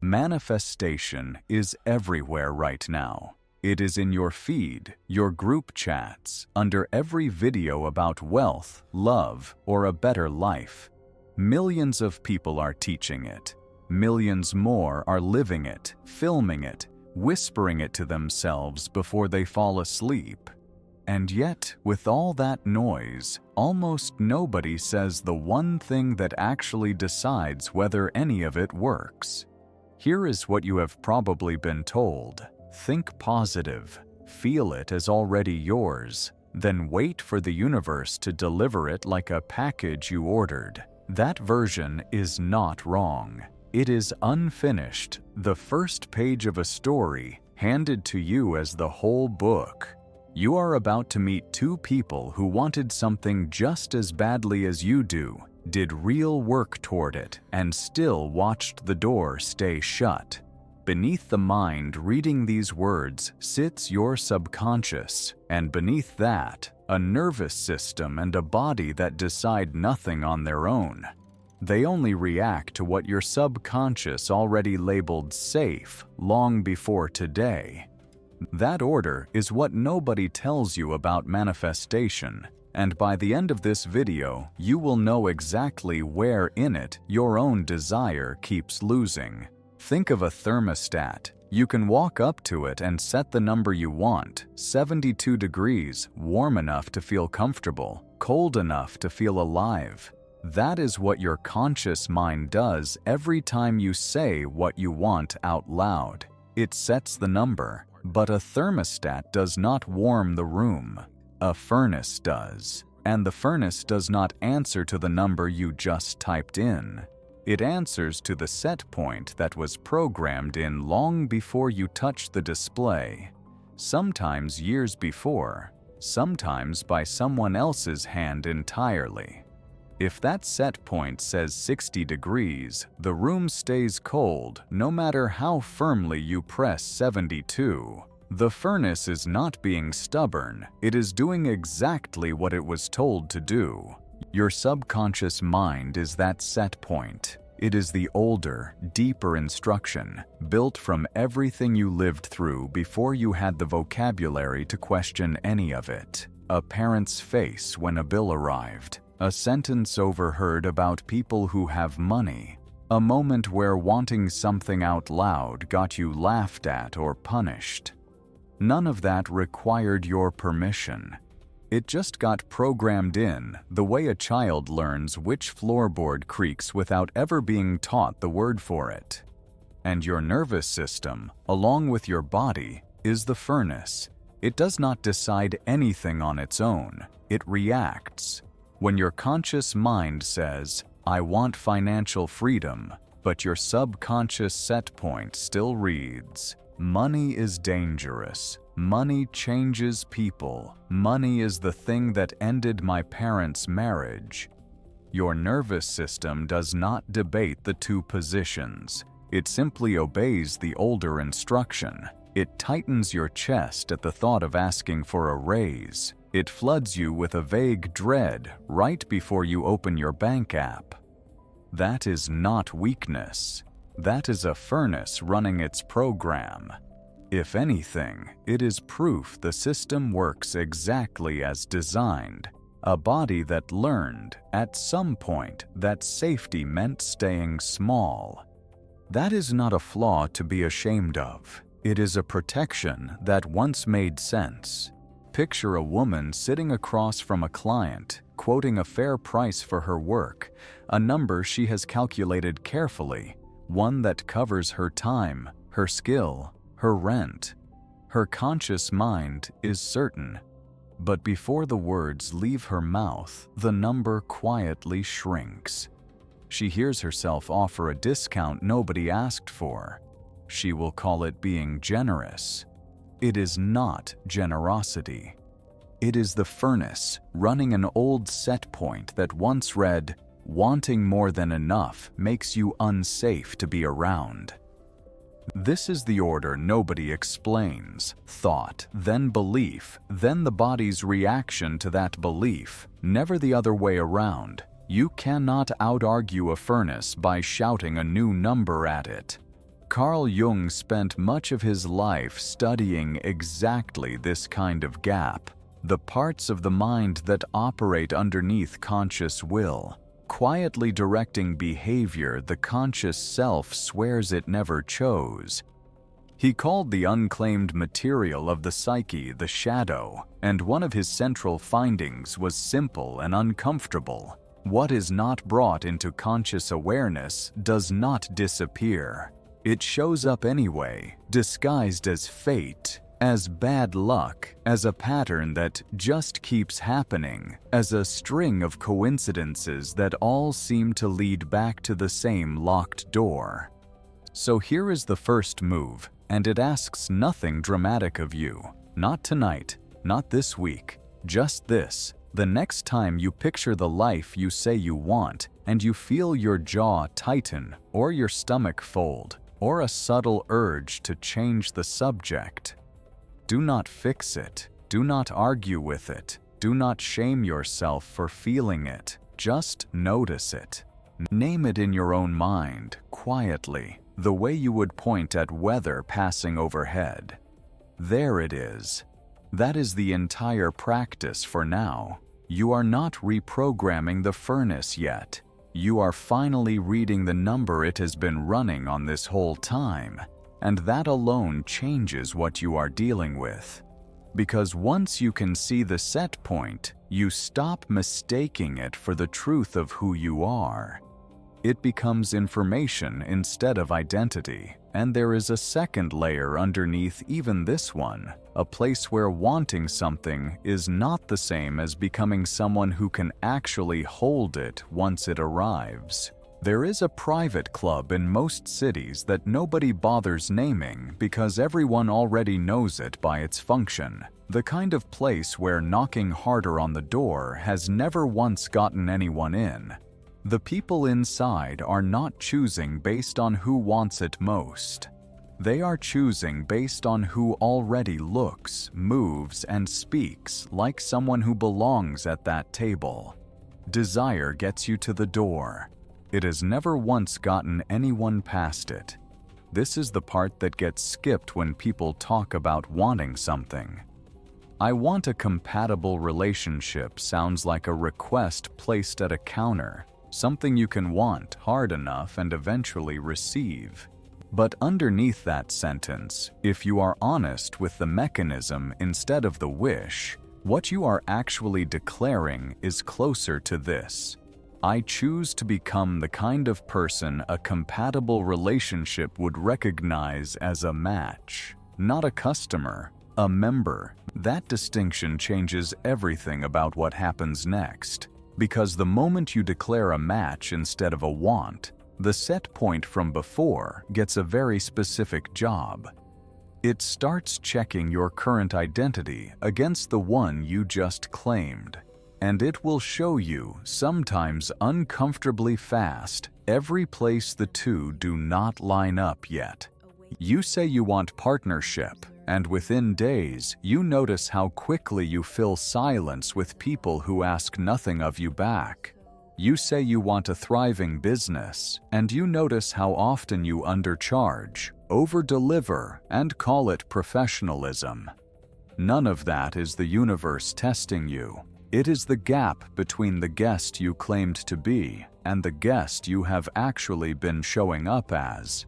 Manifestation is everywhere right now. It is in your feed, your group chats, under every video about wealth, love, or a better life. Millions of people are teaching it. Millions more are living it, filming it, whispering it to themselves before they fall asleep. And yet, with all that noise, almost nobody says the one thing that actually decides whether any of it works. Here is what you have probably been told. Think positive, feel it as already yours, then wait for the universe to deliver it like a package you ordered. That version is not wrong. It is unfinished, the first page of a story handed to you as the whole book. You are about to meet two people who wanted something just as badly as you do, did real work toward it, and still watched the door stay shut. Beneath the mind reading these words sits your subconscious, and beneath that, a nervous system and a body that decide nothing on their own. They only react to what your subconscious already labeled safe long before today. That order is what nobody tells you about manifestation, and by the end of this video, you will know exactly where in it your own desire keeps losing. Think of a thermostat. You can walk up to it and set the number you want, 72 degrees, warm enough to feel comfortable, cold enough to feel alive. That is what your conscious mind does every time you say what you want out loud. It sets the number, but a thermostat does not warm the room. A furnace does, and the furnace does not answer to the number you just typed in. It answers to the set point that was programmed in long before you touched the display, sometimes years before, sometimes by someone else's hand entirely. If that set point says 60 degrees, the room stays cold no matter how firmly you press 72. The furnace is not being stubborn, it is doing exactly what it was told to do. Your subconscious mind is that set point. It is the older, deeper instruction, built from everything you lived through before you had the vocabulary to question any of it. A parent's face when a bill arrived, a sentence overheard about people who have money, a moment where wanting something out loud got you laughed at or punished. None of that required your permission. It just got programmed in, the way a child learns which floorboard creaks without ever being taught the word for it. And your nervous system, along with your body, is the furnace. It does not decide anything on its own. It reacts. When your conscious mind says, "I want financial freedom," but your subconscious set point still reads, "Money is dangerous. Money changes people. Money is the thing that ended my parents' marriage." Your nervous system does not debate the two positions. It simply obeys the older instruction. It tightens your chest at the thought of asking for a raise. It floods you with a vague dread right before you open your bank app. That is not weakness. That is a furnace running its program. If anything, it is proof the system works exactly as designed. A body that learned, at some point, that safety meant staying small. That is not a flaw to be ashamed of. It is a protection that once made sense. Picture a woman sitting across from a client, quoting a fair price for her work, a number she has calculated carefully, one that covers her time, her skill, her rent. Her conscious mind is certain, but before the words leave her mouth, the number quietly shrinks. She hears herself offer a discount nobody asked for. She will call it being generous. It is not generosity. It is the furnace running an old set point that once read, "Wanting more than enough makes you unsafe to be around." This is the order nobody explains. Thought, then belief, then the body's reaction to that belief, never the other way around. You cannot out-argue a furnace by shouting a new number at it. Carl Jung spent much of his life studying exactly this kind of gap, the parts of the mind that operate underneath conscious will, quietly directing behavior the conscious self swears it never chose. He called the unclaimed material of the psyche the shadow, and one of his central findings was simple and uncomfortable. What is not brought into conscious awareness does not disappear. It shows up anyway, disguised as fate, as bad luck, as a pattern that just keeps happening, as a string of coincidences that all seem to lead back to the same locked door. So here is the first move, and it asks nothing dramatic of you. Not tonight, not this week, just this. The next time you picture the life you say you want, and you feel your jaw tighten, or your stomach fold, or a subtle urge to change the subject, do not fix it. Do not argue with it. Do not shame yourself for feeling it. Just notice it. Name it in your own mind, quietly, the way you would point at weather passing overhead. There it is. That is the entire practice for now. You are not reprogramming the furnace yet. You are finally reading the number it has been running on this whole time. And that alone changes what you are dealing with. Because once you can see the set point, you stop mistaking it for the truth of who you are. It becomes information instead of identity, and there is a second layer underneath even this one, a place where wanting something is not the same as becoming someone who can actually hold it once it arrives. There is a private club in most cities that nobody bothers naming because everyone already knows it by its function. The kind of place where knocking harder on the door has never once gotten anyone in. The people inside are not choosing based on who wants it most. They are choosing based on who already looks, moves, and speaks like someone who belongs at that table. Desire gets you to the door. It has never once gotten anyone past it. This is the part that gets skipped when people talk about wanting something. I want a compatible relationship sounds like a request placed at a counter, something you can want hard enough and eventually receive. But underneath that sentence, if you are honest with the mechanism instead of the wish, what you are actually declaring is closer to this. I choose to become the kind of person a compatible relationship would recognize as a match, not a customer, a member. That distinction changes everything about what happens next, because the moment you declare a match instead of a want, the set point from before gets a very specific job. It starts checking your current identity against the one you just claimed. And it will show you, sometimes uncomfortably fast, every place the two do not line up yet. You say you want partnership, and within days, you notice how quickly you fill silence with people who ask nothing of you back. You say you want a thriving business, and you notice how often you undercharge, over-deliver, and call it professionalism. None of that is the universe testing you. It is the gap between the guest you claimed to be and the guest you have actually been showing up as.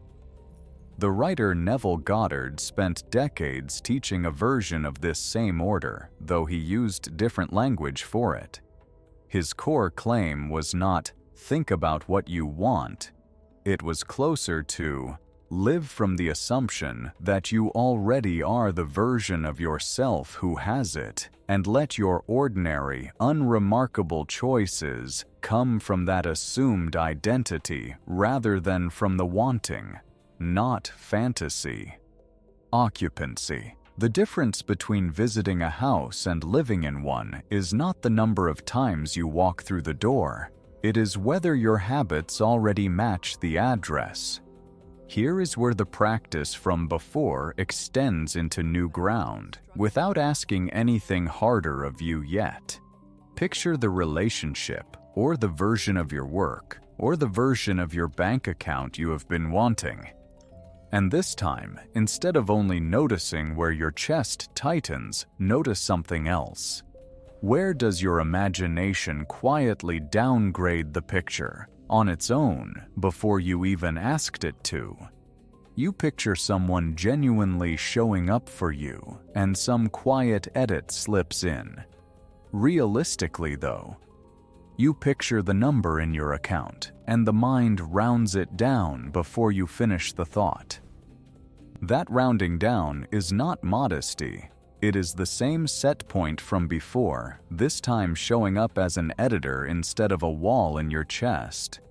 The writer Neville Goddard spent decades teaching a version of this same order, though he used different language for it. His core claim was not, think about what you want. It was closer to, live from the assumption that you already are the version of yourself who has it, and let your ordinary, unremarkable choices come from that assumed identity rather than from the wanting, not fantasy. Occupancy. The difference between visiting a house and living in one is not the number of times you walk through the door. It is whether your habits already match the address. Here is where the practice from before extends into new ground, without asking anything harder of you yet. Picture the relationship, or the version of your work, or the version of your bank account you have been wanting. And this time, instead of only noticing where your chest tightens, notice something else. Where does your imagination quietly downgrade the picture, on its own, before you even asked it to? You picture someone genuinely showing up for you, and some quiet edit slips in. Realistically, though, you picture the number in your account, and the mind rounds it down before you finish the thought. That rounding down is not modesty. It is the same set point from before, this time showing up as an editor instead of a wall in your chest.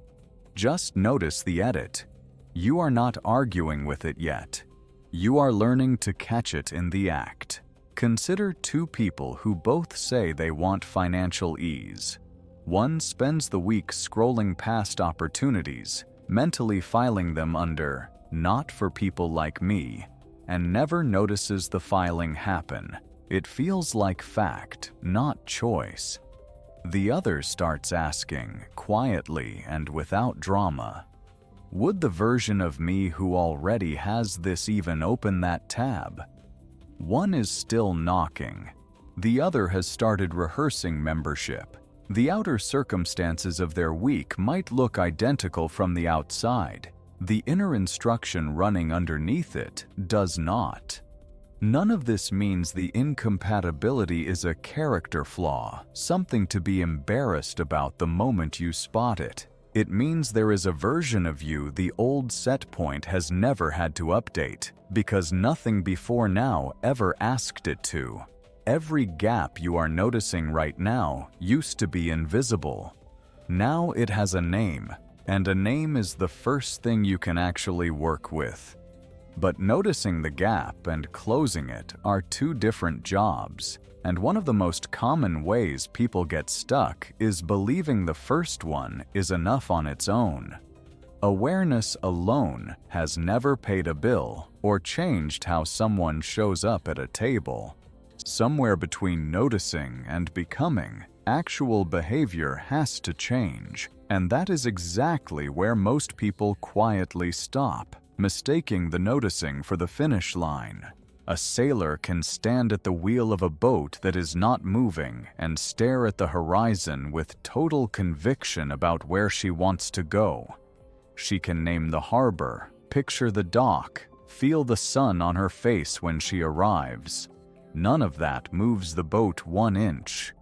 Just notice the edit. You are not arguing with it yet. You are learning to catch it in the act. Consider two people who both say they want financial ease. One spends the week scrolling past opportunities, mentally filing them under "not for people like me," and never notices the filing happen. It feels like fact, not choice. The other starts asking, quietly and without drama, "Would the version of me who already has this even open that tab?" One is still knocking. The other has started rehearsing membership. The outer circumstances of their week might look identical from the outside. The inner instruction running underneath it does not. None of this means the incompatibility is a character flaw, something to be embarrassed about the moment you spot it. It means there is a version of you the old set point has never had to update, because nothing before now ever asked it to. Every gap you are noticing right now used to be invisible. Now it has a name, and a name is the first thing you can actually work with. But noticing the gap and closing it are two different jobs, and one of the most common ways people get stuck is believing the first one is enough on its own. Awareness alone has never paid a bill or changed how someone shows up at a table. Somewhere between noticing and becoming, actual behavior has to change, and that is exactly where most people quietly stop, mistaking the noticing for the finish line. A sailor can stand at the wheel of a boat that is not moving and stare at the horizon with total conviction about where she wants to go. She can name the harbor, picture the dock, feel the sun on her face when she arrives. None of that moves the boat 1 inch.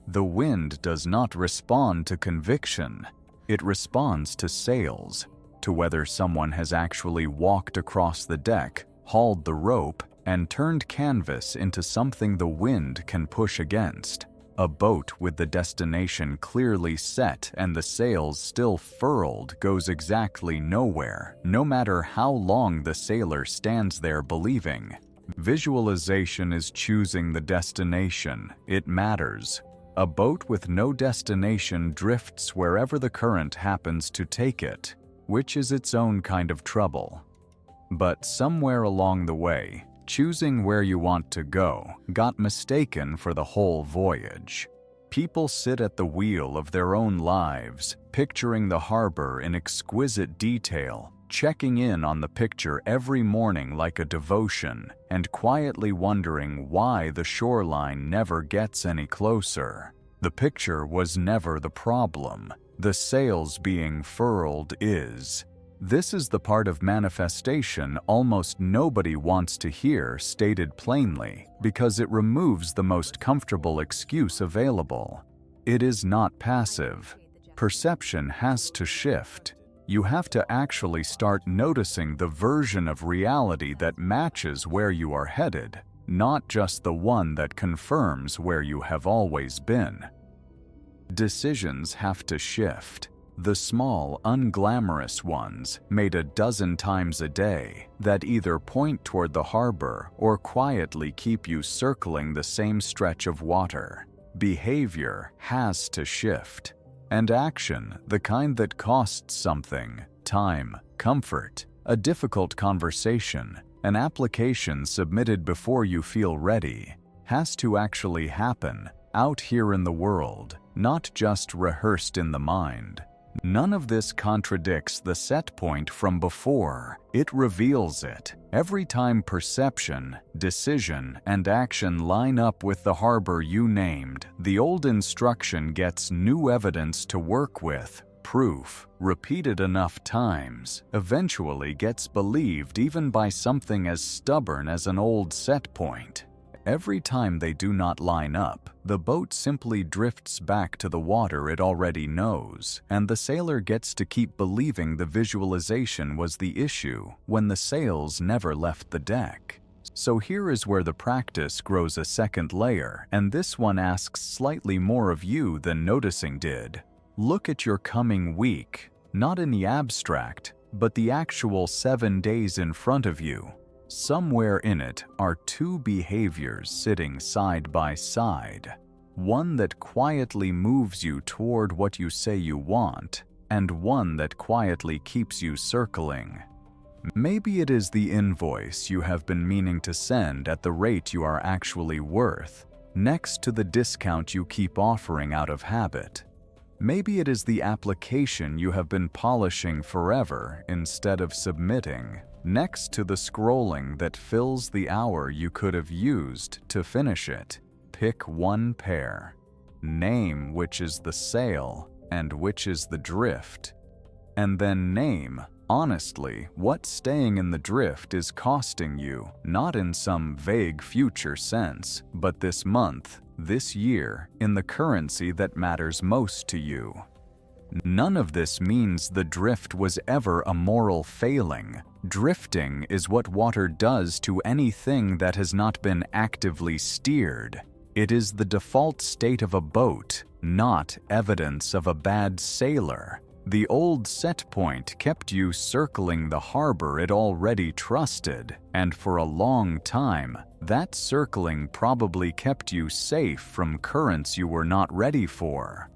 The wind does not respond to conviction. It responds to sails, to whether someone has actually walked across the deck, hauled the rope, and turned canvas into something the wind can push against. A boat with the destination clearly set and the sails still furled goes exactly nowhere, no matter how long the sailor stands there believing. Visualization is choosing the destination. It matters. A boat with no destination drifts wherever the current happens to take it, which is its own kind of trouble. But somewhere along the way, choosing where you want to go got mistaken for the whole voyage. People sit at the wheel of their own lives, picturing the harbor in exquisite detail, checking in on the picture every morning like a devotion, and quietly wondering why the shoreline never gets any closer. The picture was never the problem. The sails being furled is. This is the part of manifestation almost nobody wants to hear stated plainly, because it removes the most comfortable excuse available. It is not passive. Perception has to shift. You have to actually start noticing the version of reality that matches where you are headed, not just the one that confirms where you have always been. Decisions have to shift. The small, unglamorous ones, made a dozen times a day, that either point toward the harbor or quietly keep you circling the same stretch of water. Behavior has to shift. And action, the kind that costs something, time, comfort, a difficult conversation, an application submitted before you feel ready, has to actually happen, out here in the world, not just rehearsed in the mind. None of this contradicts the set point from before. It reveals it. Every time perception, decision, and action line up with the harbor you named, the old instruction gets new evidence to work with. Proof, repeated enough times, eventually gets believed even by something as stubborn as an old set point. Every time they do not line up, the boat simply drifts back to the water it already knows, and the sailor gets to keep believing the visualization was the issue when the sails never left the deck. So here is where the practice grows a second layer, and this one asks slightly more of you than noticing did. Look at your coming week, not in the abstract, but the actual 7 days in front of you. Somewhere in it are two behaviors sitting side by side. One that quietly moves you toward what you say you want, and one that quietly keeps you circling. Maybe it is the invoice you have been meaning to send at the rate you are actually worth, next to the discount you keep offering out of habit. Maybe it is the application you have been polishing forever instead of submitting, next to the scrolling that fills the hour you could have used to finish it. Pick one pair. Name which is the sail and which is the drift. And then name, honestly, what staying in the drift is costing you, not in some vague future sense, but this month, this year, in the currency that matters most to you. None of this means the drift was ever a moral failing. Drifting is what water does to anything that has not been actively steered. It is the default state of a boat, not evidence of a bad sailor. The old set point kept you circling the harbor it already trusted, and for a long time, that circling probably kept you safe from currents you were not ready for.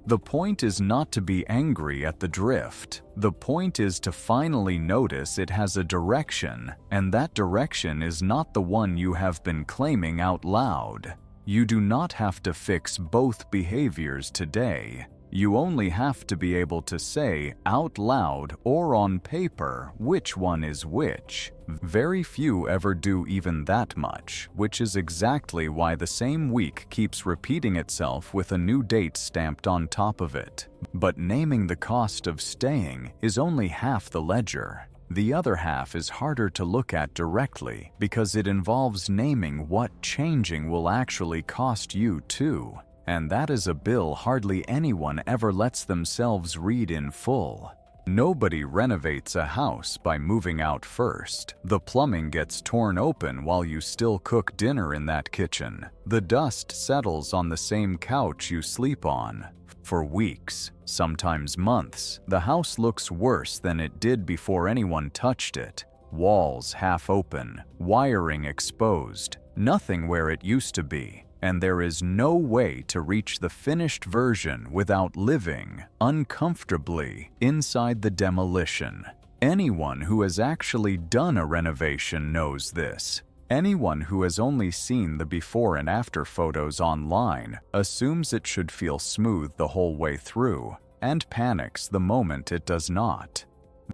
The point is not to be angry at the drift. The point is to finally notice it has a direction, and that direction is not the one you have been claiming out loud. You do not have to fix both behaviors today. You only have to be able to say out loud or on paper which one is which. Very few ever do even that much, which is exactly why the same week keeps repeating itself with a new date stamped on top of it. But naming the cost of staying is only half the ledger. The other half is harder to look at directly because it involves naming what changing will actually cost you too. And that is a bill hardly anyone ever lets themselves read in full. Nobody renovates a house by moving out first. The plumbing gets torn open while you still cook dinner in that kitchen. The dust settles on the same couch you sleep on. For weeks, sometimes months, the house looks worse than it did before anyone touched it. Walls half open, wiring exposed, nothing where it used to be. And there is no way to reach the finished version without living uncomfortably inside the demolition. Anyone who has actually done a renovation knows this. Anyone who has only seen the before and after photos online assumes it should feel smooth the whole way through and panics the moment it does not.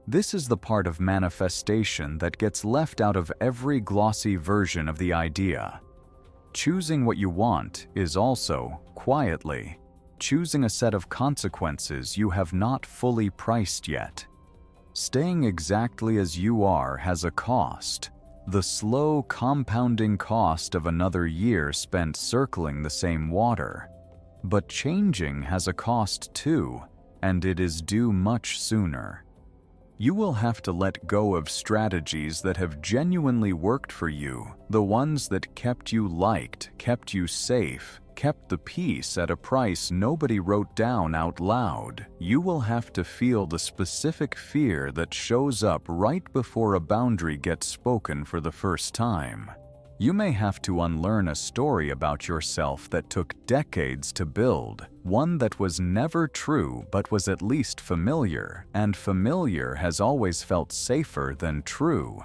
This is the part of manifestation that gets left out of every glossy version of the idea. Choosing what you want is also, quietly, choosing a set of consequences you have not fully priced yet. Staying exactly as you are has a cost, the slow compounding cost of another year spent circling the same water. But changing has a cost too, and it is due much sooner. You will have to let go of strategies that have genuinely worked for you, the ones that kept you liked, kept you safe, kept the peace at a price nobody wrote down out loud. You will have to feel the specific fear that shows up right before a boundary gets spoken for the first time. You may have to unlearn a story about yourself that took decades to build, one that was never true but was at least familiar, and familiar has always felt safer than true.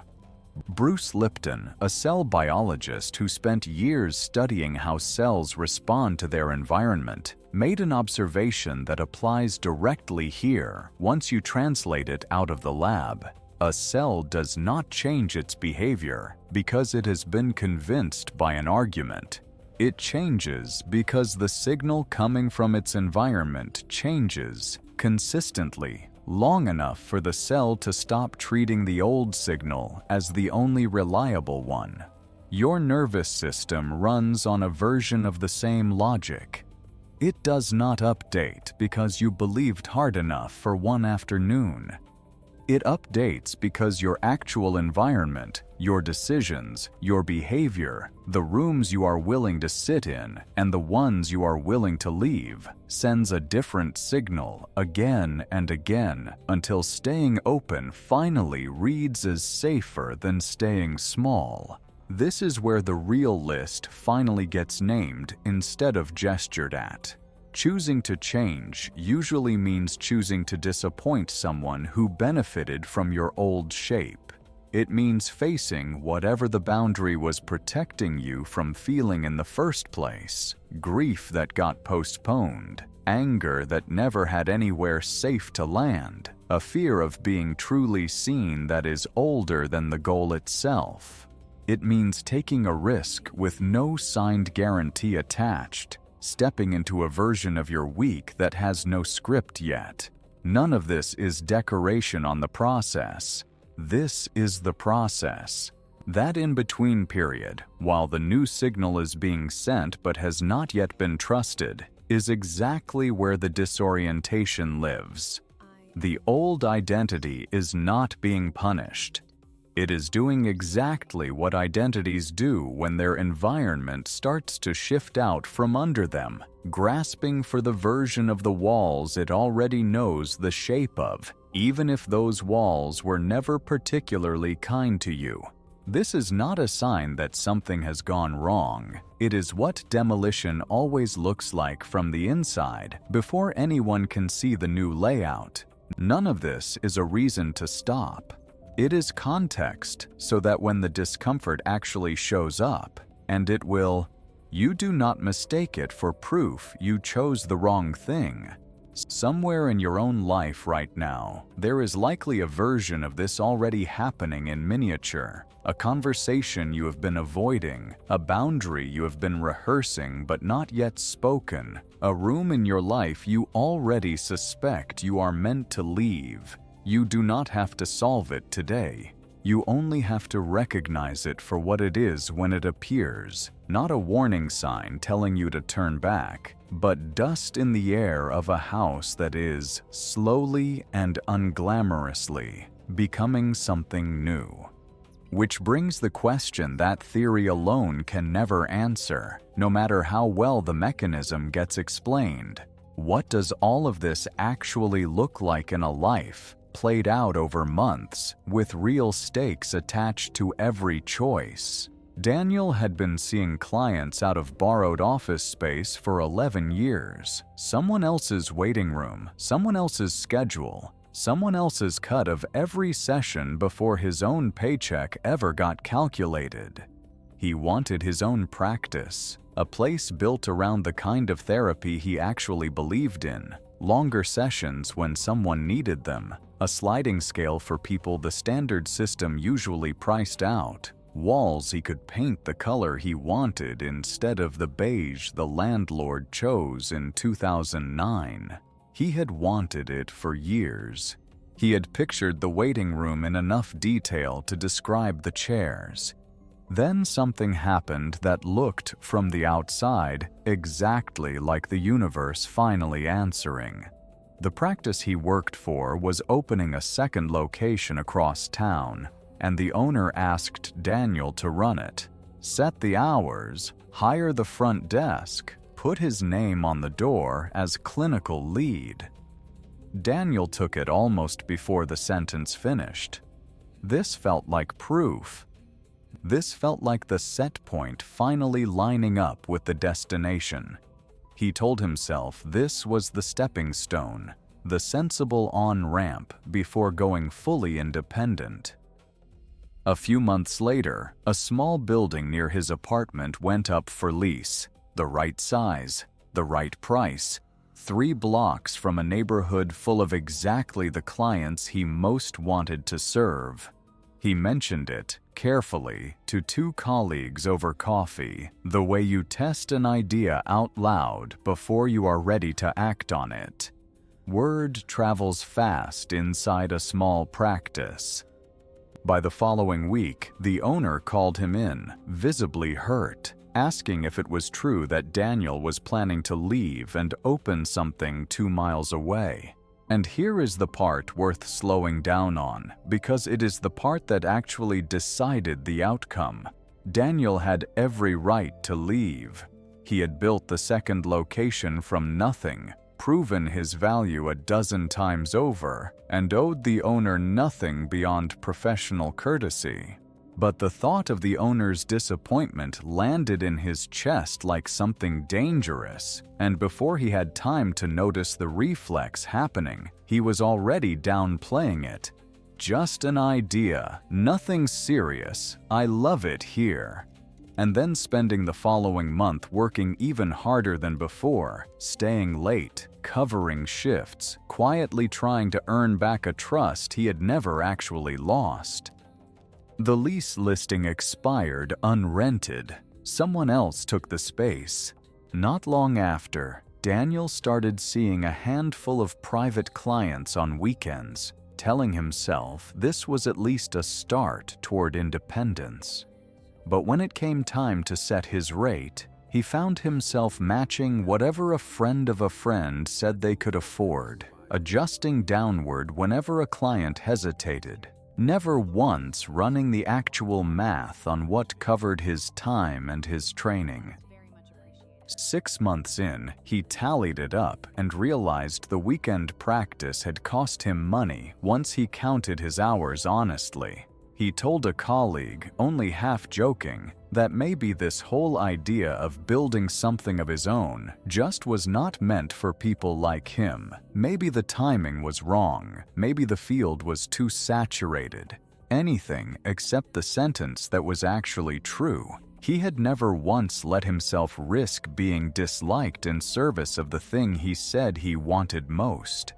Bruce Lipton, a cell biologist who spent years studying how cells respond to their environment, made an observation that applies directly here once you translate it out of the lab. A cell does not change its behavior because it has been convinced by an argument. It changes because the signal coming from its environment changes consistently, long enough for the cell to stop treating the old signal as the only reliable one. Your nervous system runs on a version of the same logic. It does not update because you believed hard enough for one afternoon. It updates because your actual environment, your decisions, your behavior, the rooms you are willing to sit in, and the ones you are willing to leave, sends a different signal again and again until staying open finally reads as safer than staying small. This is where the real list finally gets named instead of gestured at. Choosing to change usually means choosing to disappoint someone who benefited from your old shape. It means facing whatever the boundary was protecting you from feeling in the first place: grief that got postponed, anger that never had anywhere safe to land, a fear of being truly seen that is older than the goal itself. It means taking a risk with no signed guarantee attached, stepping into a version of your week that has no script yet. None of this is decoration on the process. This is the process. That in-between period, while the new signal is being sent but has not yet been trusted, is exactly where the disorientation lives. The old identity is not being punished. It is doing exactly what identities do when their environment starts to shift out from under them, grasping for the version of the walls it already knows the shape of, even if those walls were never particularly kind to you. This is not a sign that something has gone wrong. It is what demolition always looks like from the inside before anyone can see the new layout. None of this is a reason to stop. It is context so that when the discomfort actually shows up, and it will, you do not mistake it for proof you chose the wrong thing. Somewhere in your own life right now, there is likely a version of this already happening in miniature, a conversation you have been avoiding, a boundary you have been rehearsing but not yet spoken, a room in your life you already suspect you are meant to leave. You do not have to solve it today. You only have to recognize it for what it is when it appears, not a warning sign telling you to turn back, but dust in the air of a house that is, slowly and unglamorously, becoming something new. Which brings the question that theory alone can never answer, no matter how well the mechanism gets explained. What does all of this actually look like in a life, played out over months, with real stakes attached to every choice? Daniel had been seeing clients out of borrowed office space for 11 years. Someone else's waiting room, someone else's schedule, someone else's cut of every session before his own paycheck ever got calculated. He wanted his own practice, a place built around the kind of therapy he actually believed in, longer sessions when someone needed them, a sliding scale for people the standard system usually priced out, walls he could paint the color he wanted instead of the beige the landlord chose in 2009. He had wanted it for years. He had pictured the waiting room in enough detail to describe the chairs. Then something happened that looked, from the outside, exactly like the universe finally answering. The practice he worked for was opening a second location across town, and the owner asked Daniel to run it, set the hours, hire the front desk, put his name on the door as clinical lead. Daniel took it almost before the sentence finished. This felt like proof. This felt like the set point finally lining up with the destination. He told himself this was the stepping stone, the sensible on-ramp before going fully independent. A few months later, a small building near his apartment went up for lease. The right size, the right price, 3 blocks from a neighborhood full of exactly the clients he most wanted to serve. He mentioned it, carefully, to 2 colleagues over coffee, the way you test an idea out loud before you are ready to act on it. Word travels fast inside a small practice. By the following week, the owner called him in, visibly hurt, asking if it was true that Daniel was planning to leave and open something 2 miles away. And here is the part worth slowing down on, because it is the part that actually decided the outcome. Daniel had every right to leave. He had built the second location from nothing, proven his value a dozen times over, and owed the owner nothing beyond professional courtesy. But the thought of the owner's disappointment landed in his chest like something dangerous, and before he had time to notice the reflex happening, he was already downplaying it. Just an idea, nothing serious, I love it here. And then spending the following month working even harder than before, staying late, covering shifts, quietly trying to earn back a trust he had never actually lost. The lease listing expired unrented. Someone else took the space. Not long after, Daniel started seeing a handful of private clients on weekends, telling himself this was at least a start toward independence. But when it came time to set his rate, he found himself matching whatever a friend of a friend said they could afford, adjusting downward whenever a client hesitated, never once running the actual math on what covered his time and his training. 6 months in, he tallied it up and realized the weekend practice had cost him money once he counted his hours honestly. He told a colleague, only half joking, that maybe this whole idea of building something of his own just was not meant for people like him. Maybe the timing was wrong, maybe the field was too saturated. Anything except the sentence that was actually true. He had never once let himself risk being disliked in service of the thing he said he wanted most.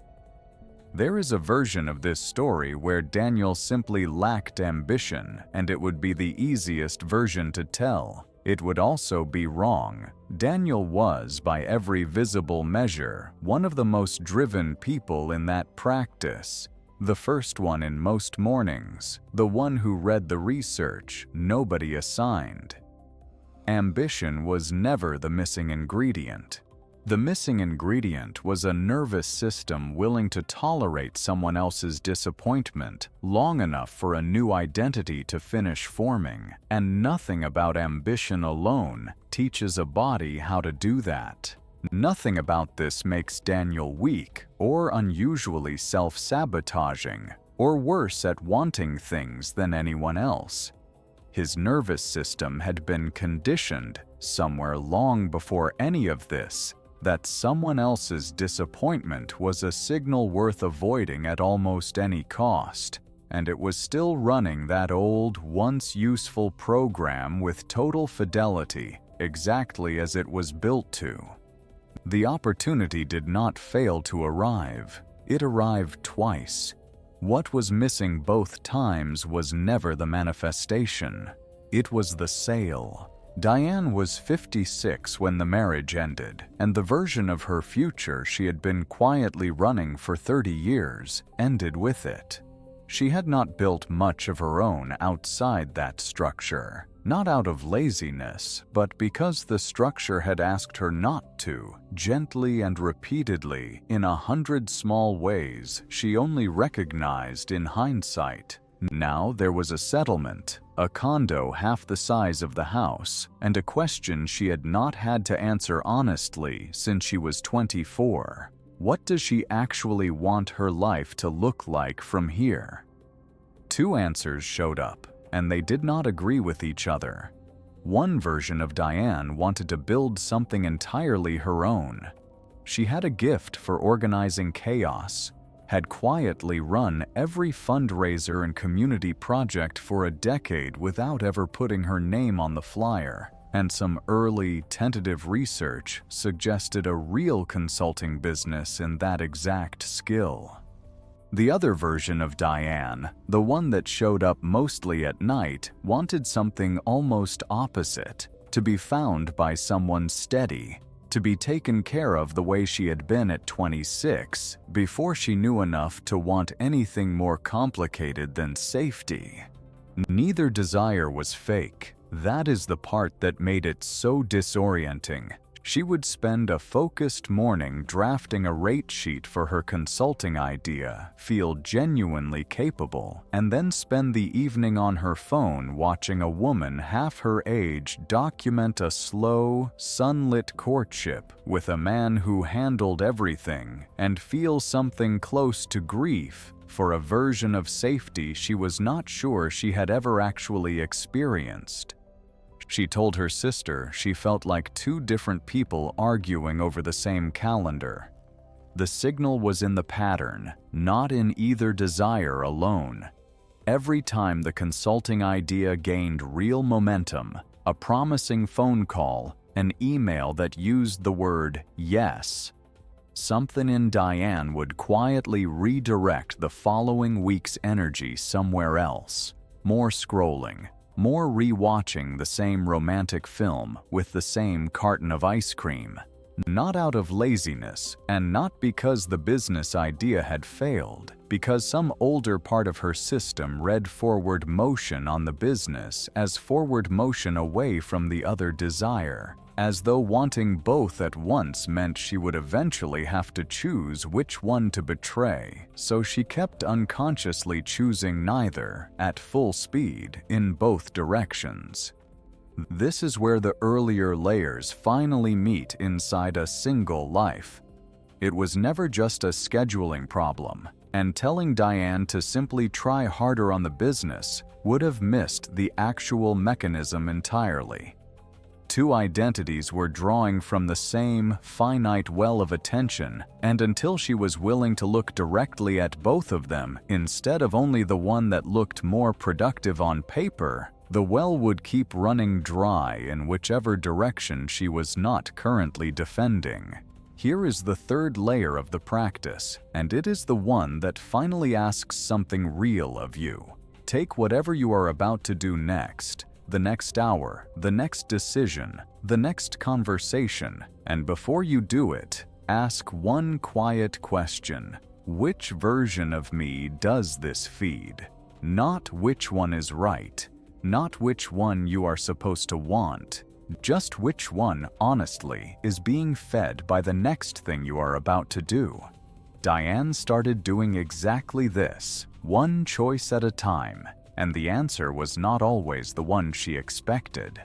There is a version of this story where Daniel simply lacked ambition, and it would be the easiest version to tell. It would also be wrong. Daniel was, by every visible measure, one of the most driven people in that practice. The first one in most mornings, the one who read the research nobody assigned. Ambition was never the missing ingredient. The missing ingredient was a nervous system willing to tolerate someone else's disappointment long enough for a new identity to finish forming, and nothing about ambition alone teaches a body how to do that. Nothing about this makes Daniel weak or unusually self-sabotaging, or worse at wanting things than anyone else. His nervous system had been conditioned, somewhere long before any of this, that someone else's disappointment was a signal worth avoiding at almost any cost, and it was still running that old, once useful program with total fidelity, exactly as it was built to. The opportunity did not fail to arrive. It arrived twice. What was missing both times was never the manifestation. It was the sale. Diane was 56 when the marriage ended, and the version of her future she had been quietly running for 30 years ended with it. She had not built much of her own outside that structure, not out of laziness, but because the structure had asked her not to, gently and repeatedly, in 100 small ways she only recognized in hindsight. Now there was a settlement, a condo half the size of the house, and a question she had not had to answer honestly since she was 24. What does she actually want her life to look like from here? 2 answers showed up, and they did not agree with each other. One version of Diane wanted to build something entirely her own. She had a gift for organizing chaos. had quietly run every fundraiser and community project for a decade without ever putting her name on the flyer, and some early, tentative research suggested a real consulting business in that exact skill. The other version of Diane, the one that showed up mostly at night, wanted something almost opposite: to be found by someone steady, to be taken care of the way she had been at 26, before she knew enough to want anything more complicated than safety. Neither desire was fake. That is the part that made it so disorienting. She would spend a focused morning drafting a rate sheet for her consulting idea, feel genuinely capable, and then spend the evening on her phone watching a woman half her age document a slow, sunlit courtship with a man who handled everything, and feel something close to grief for a version of safety she was not sure she had ever actually experienced. She told her sister she felt like two different people arguing over the same calendar. The signal was in the pattern, not in either desire alone. Every time the consulting idea gained real momentum, a promising phone call, an email that used the word yes, something in Diane would quietly redirect the following week's energy somewhere else. More scrolling, more re-watching the same romantic film with the same carton of ice cream. Not out of laziness, and not because the business idea had failed, because some older part of her system read forward motion on the business as forward motion away from the other desire, as though wanting both at once meant she would eventually have to choose which one to betray, so she kept unconsciously choosing neither, at full speed, in both directions. This is where the earlier layers finally meet inside a single life. It was never just a scheduling problem, and telling Diane to simply try harder on the business would have missed the actual mechanism entirely. Two identities were drawing from the same finite well of attention, and until she was willing to look directly at both of them instead of only the one that looked more productive on paper, the well would keep running dry in whichever direction she was not currently defending. Here is the third layer of the practice, and it is the one that finally asks something real of you. Take whatever you are about to do next, the next hour, the next decision, the next conversation, and before you do it, ask one quiet question: which version of me does this feed? Not which one is right, not which one you are supposed to want, just which one, honestly, is being fed by the next thing you are about to do. Diane started doing exactly this, one choice at a time, and the answer was not always the one she expected.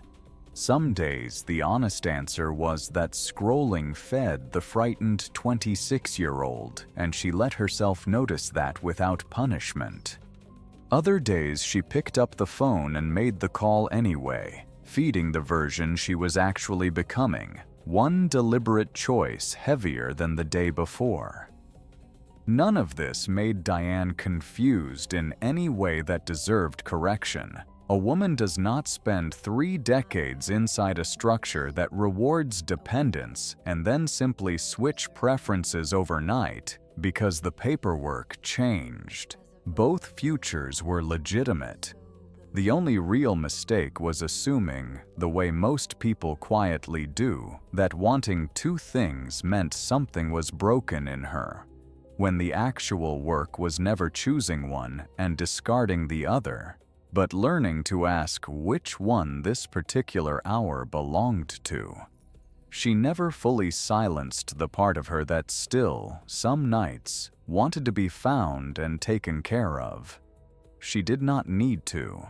Some days, the honest answer was that scrolling fed the frightened 26-year-old, and she let herself notice that without punishment. Other days, she picked up the phone and made the call anyway, feeding the version she was actually becoming, one deliberate choice heavier than the day before. None of this made Diane confused in any way that deserved correction. A woman does not spend 3 decades inside a structure that rewards dependence and then simply switch preferences overnight because the paperwork changed. Both futures were legitimate. The only real mistake was assuming, the way most people quietly do, that wanting two things meant something was broken in her, when the actual work was never choosing one and discarding the other, but learning to ask which one this particular hour belonged to. She never fully silenced the part of her that still, some nights, wanted to be found and taken care of. She did not need to.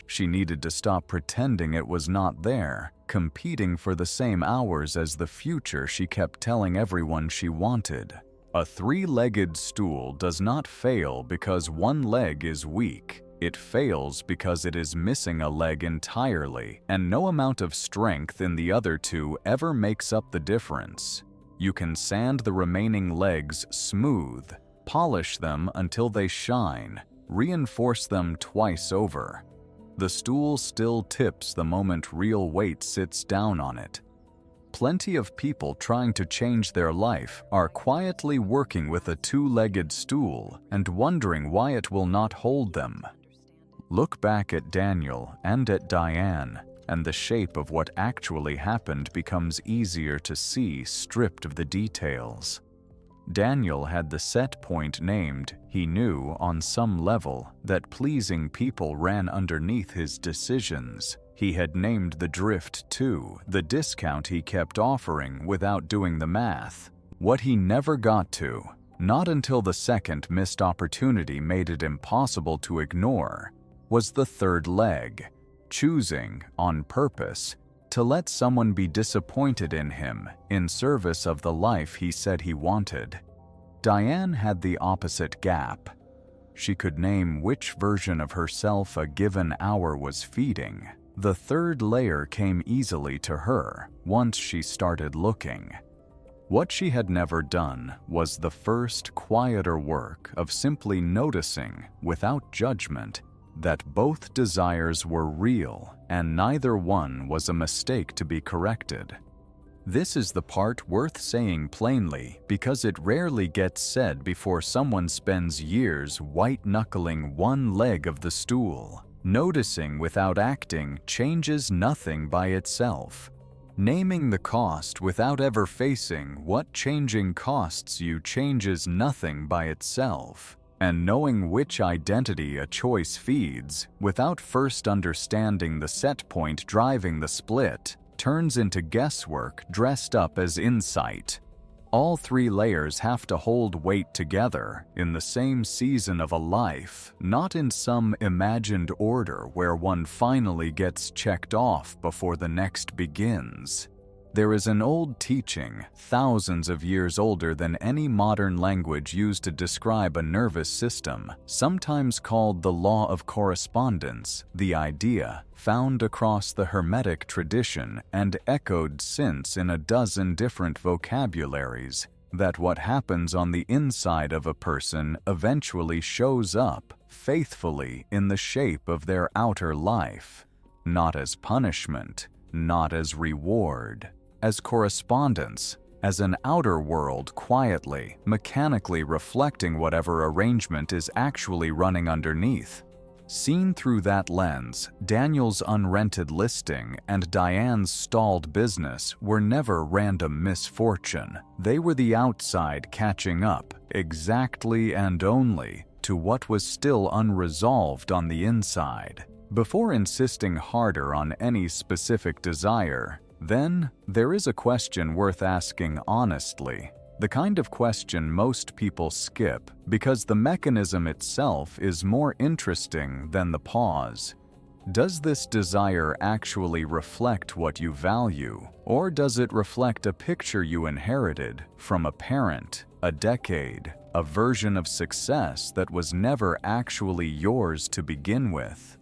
She needed to stop pretending it was not there, competing for the same hours as the future she kept telling everyone she wanted. A 3-legged stool does not fail because one leg is weak. It fails because it is missing a leg entirely, and no amount of strength in the other two ever makes up the difference. You can sand the remaining legs smooth, polish them until they shine, reinforce them twice over. The stool still tips the moment real weight sits down on it. Plenty of people trying to change their life are quietly working with a two-legged stool and wondering why it will not hold them. Look back at Daniel and at Diane, and the shape of what actually happened becomes easier to see stripped of the details. Daniel had the set point named. He knew, on some level, that pleasing people ran underneath his decisions. He had named the drift too, the discount he kept offering without doing the math. What he never got to, not until the second missed opportunity made it impossible to ignore, was the third leg, choosing, on purpose, to let someone be disappointed in him in service of the life he said he wanted. Diane had the opposite gap. She could name which version of herself a given hour was feeding. The third layer came easily to her once she started looking. What she had never done was the first, quieter work of simply noticing, without judgment, that both desires were real and neither one was a mistake to be corrected. This is the part worth saying plainly because it rarely gets said before someone spends years white-knuckling one leg of the stool. Noticing without acting changes nothing by itself. Naming the cost without ever facing what changing costs you changes nothing by itself. And knowing which identity a choice feeds, without first understanding the set point driving the split, turns into guesswork dressed up as insight. All three layers have to hold weight together in the same season of a life, not in some imagined order where one finally gets checked off before the next begins. There is an old teaching, thousands of years older than any modern language used to describe a nervous system, sometimes called the law of correspondence, the idea, found across the Hermetic tradition and echoed since in a dozen different vocabularies, that what happens on the inside of a person eventually shows up, faithfully, in the shape of their outer life, not as punishment, not as reward, as correspondence, as an outer world quietly, mechanically reflecting whatever arrangement is actually running underneath. Seen through that lens, Daniel's unrented listing and Diane's stalled business were never random misfortune. They were the outside catching up, exactly and only, to what was still unresolved on the inside. Before insisting harder on any specific desire, then, there is a question worth asking honestly, the kind of question most people skip because the mechanism itself is more interesting than the pause. Does this desire actually reflect what you value, or does it reflect a picture you inherited from a parent, a decade, a version of success that was never actually yours to begin with?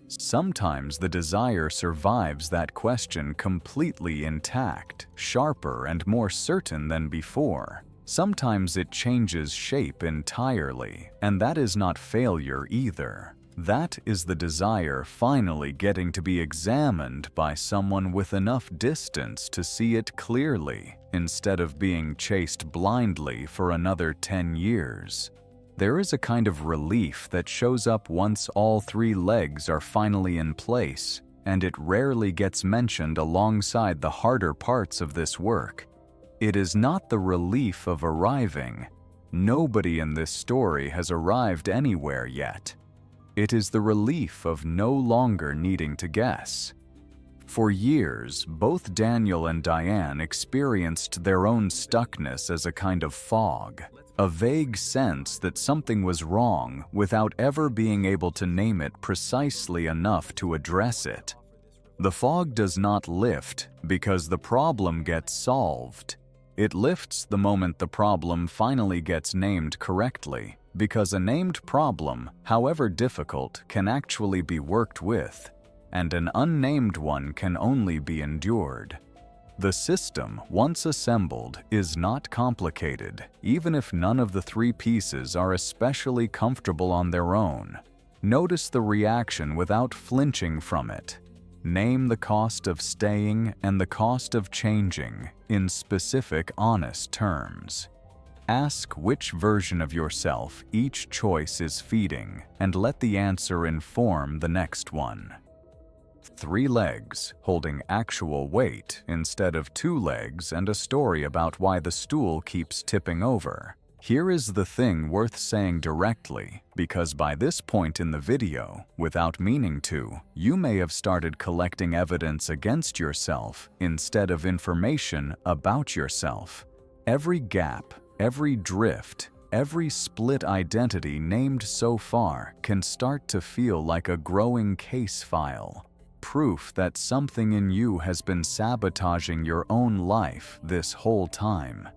Sometimes the desire survives that question completely intact, sharper and more certain than before. Sometimes it changes shape entirely, and that is not failure either. That is the desire finally getting to be examined by someone with enough distance to see it clearly, instead of being chased blindly for another 10 years. There is a kind of relief that shows up once all three legs are finally in place, and it rarely gets mentioned alongside the harder parts of this work. It is not the relief of arriving. Nobody in this story has arrived anywhere yet. It is the relief of no longer needing to guess. For years, both Daniel and Diane experienced their own stuckness as a kind of fog. A vague sense that something was wrong without ever being able to name it precisely enough to address it. The fog does not lift because the problem gets solved. It lifts the moment the problem finally gets named correctly, because a named problem, however difficult, can actually be worked with, and an unnamed one can only be endured. The system, once assembled, is not complicated, even if none of the three pieces are especially comfortable on their own. Notice the reaction without flinching from it. Name the cost of staying and the cost of changing in specific, honest terms. Ask which version of yourself each choice is feeding, and let the answer inform the next one. 3 legs, holding actual weight instead of 2 legs, and a story about why the stool keeps tipping over. Here is the thing worth saying directly, because by this point in the video, without meaning to, you may have started collecting evidence against yourself instead of information about yourself. Every gap, every drift, every split identity named so far can start to feel like a growing case file. Proof that something in you has been sabotaging your own life this whole time.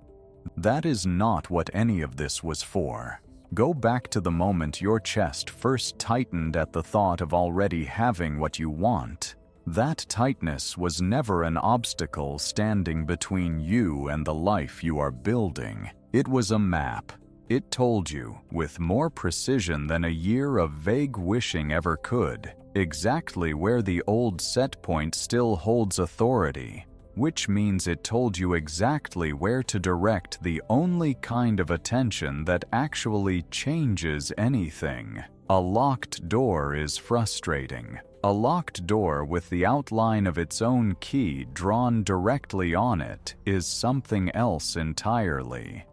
That is not what any of this was for. Go back to the moment your chest first tightened at the thought of already having what you want. That tightness was never an obstacle standing between you and the life you are building. It was a map. It told you, with more precision than a year of vague wishing ever could, exactly where the old set point still holds authority, which means it told you exactly where to direct the only kind of attention that actually changes anything. A locked door is frustrating. A locked door with the outline of its own key drawn directly on it is something else entirely.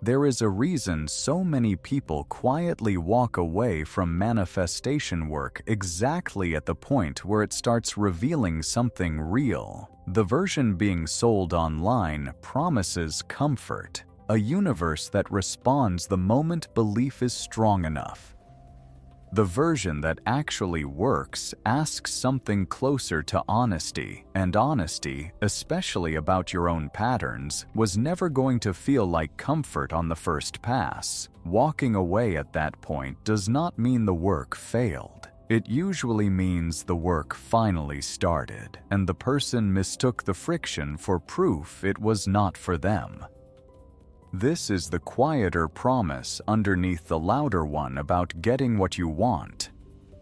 There is a reason so many people quietly walk away from manifestation work exactly at the point where it starts revealing something real. The version being sold online promises comfort, a universe that responds the moment belief is strong enough. The version that actually works asks something closer to honesty, and honesty, especially about your own patterns, was never going to feel like comfort on the first pass. Walking away at that point does not mean the work failed. It usually means the work finally started, and the person mistook the friction for proof it was not for them. This is the quieter promise underneath the louder one about getting what you want.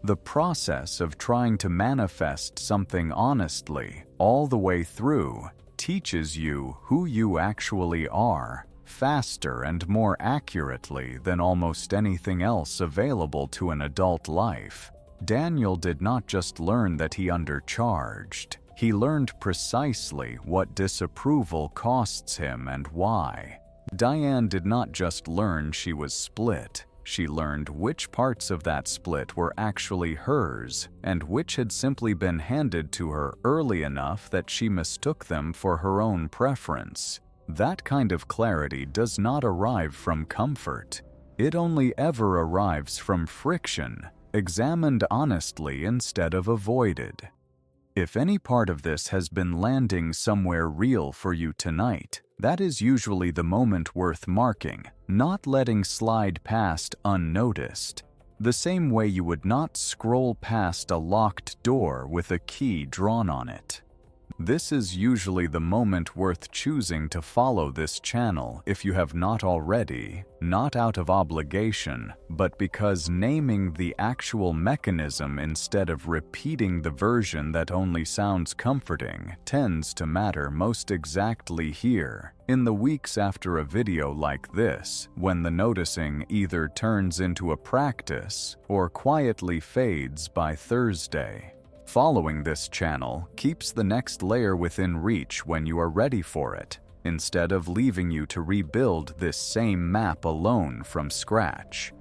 The process of trying to manifest something honestly, all the way through, teaches you who you actually are, faster and more accurately than almost anything else available to an adult life. Daniel did not just learn that he undercharged. He learned precisely what disapproval costs him and why. Diane did not just learn she was split. She learned which parts of that split were actually hers and which had simply been handed to her early enough that she mistook them for her own preference. That kind of clarity does not arrive from comfort. It only ever arrives from friction, examined honestly instead of avoided. If any part of this has been landing somewhere real for you tonight, that is usually the moment worth marking, not letting slide past unnoticed. The same way you would not scroll past a locked door with a key drawn on it. This is usually the moment worth choosing to follow this channel if you have not already, not out of obligation, but because naming the actual mechanism instead of repeating the version that only sounds comforting tends to matter most exactly here, in the weeks after a video like this, when the noticing either turns into a practice or quietly fades by Thursday. Following this channel keeps the next layer within reach when you are ready for it, instead of leaving you to rebuild this same map alone from scratch.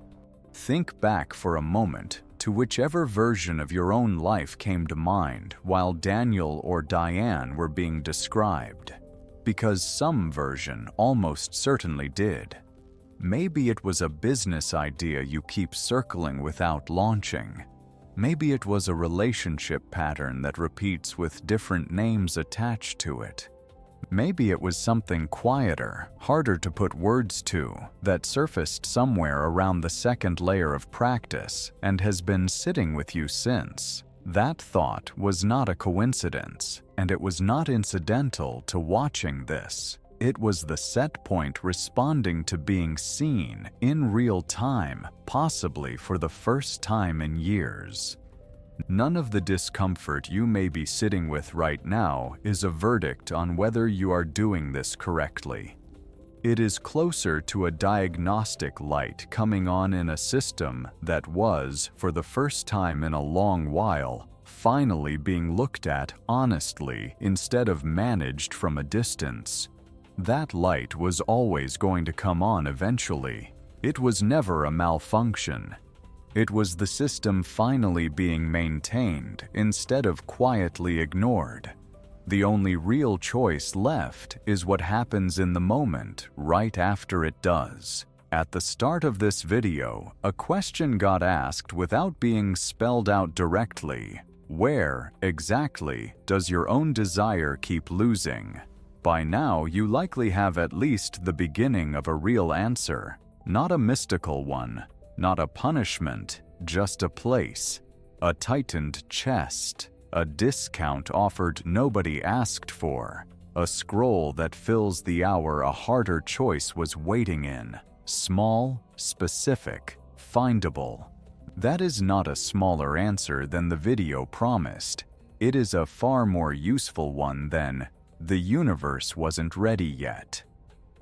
Think back for a moment to whichever version of your own life came to mind while Daniel or Diane were being described, because some version almost certainly did. Maybe it was a business idea you keep circling without launching. Maybe it was a relationship pattern that repeats with different names attached to it. Maybe it was something quieter, harder to put words to, that surfaced somewhere around the second layer of practice and has been sitting with you since. That thought was not a coincidence, and it was not incidental to watching this. It was the set point responding to being seen in real time, possibly for the first time in years. None of the discomfort you may be sitting with right now is a verdict on whether you are doing this correctly. It is closer to a diagnostic light coming on in a system that was, for the first time in a long while, finally being looked at honestly instead of managed from a distance. That light was always going to come on eventually. It was never a malfunction. It was the system finally being maintained instead of quietly ignored. The only real choice left is what happens in the moment right after it does. At the start of this video, a question got asked without being spelled out directly. Where, exactly, does your own desire keep losing? By now, you likely have at least the beginning of a real answer. Not a mystical one, not a punishment, just a place. A tightened chest. A discount offered nobody asked for. A scroll that fills the hour a harder choice was waiting in. Small, specific, findable. That is not a smaller answer than the video promised. It is a far more useful one than, "The universe wasn't ready yet."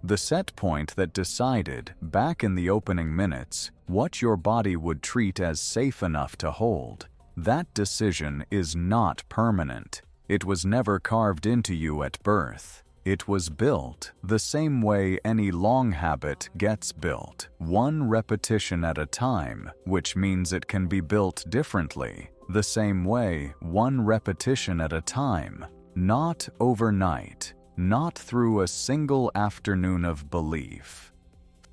The set point that decided, back in the opening minutes, what your body would treat as safe enough to hold. That decision is not permanent. It was never carved into you at birth. It was built the same way any long habit gets built, one repetition at a time, which means it can be built differently, the same way, one repetition at a time, not overnight, not through a single afternoon of belief.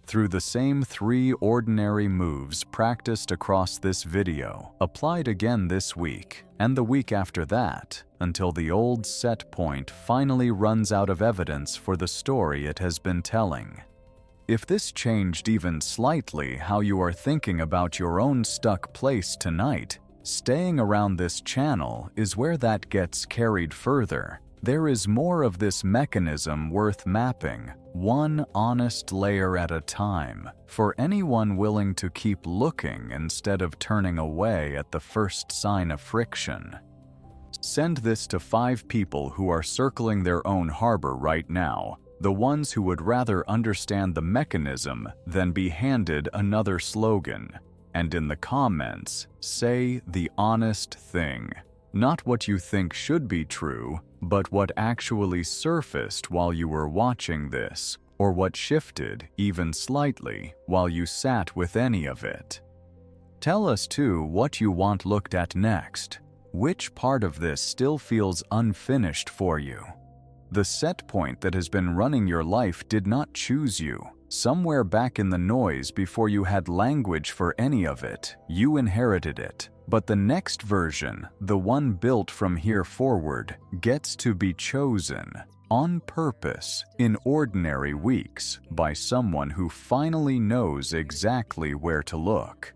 Through the same 3 ordinary moves practiced across this video, applied again this week, and the week after that, until the old set point finally runs out of evidence for the story it has been telling. If this changed even slightly how you are thinking about your own stuck place tonight, staying around this channel is where that gets carried further. There is more of this mechanism worth mapping, one honest layer at a time, for anyone willing to keep looking instead of turning away at the first sign of friction. Send this to 5 people who are circling their own harbor right now, the ones who would rather understand the mechanism than be handed another slogan. And in the comments, say the honest thing. Not what you think should be true, but what actually surfaced while you were watching this, or what shifted, even slightly, while you sat with any of it. Tell us too what you want looked at next. Which part of this still feels unfinished for you? The set point that has been running your life did not choose you. Somewhere back in the noise before you had language for any of it, you inherited it. But the next version, the one built from here forward, gets to be chosen, on purpose, in ordinary weeks, by someone who finally knows exactly where to look.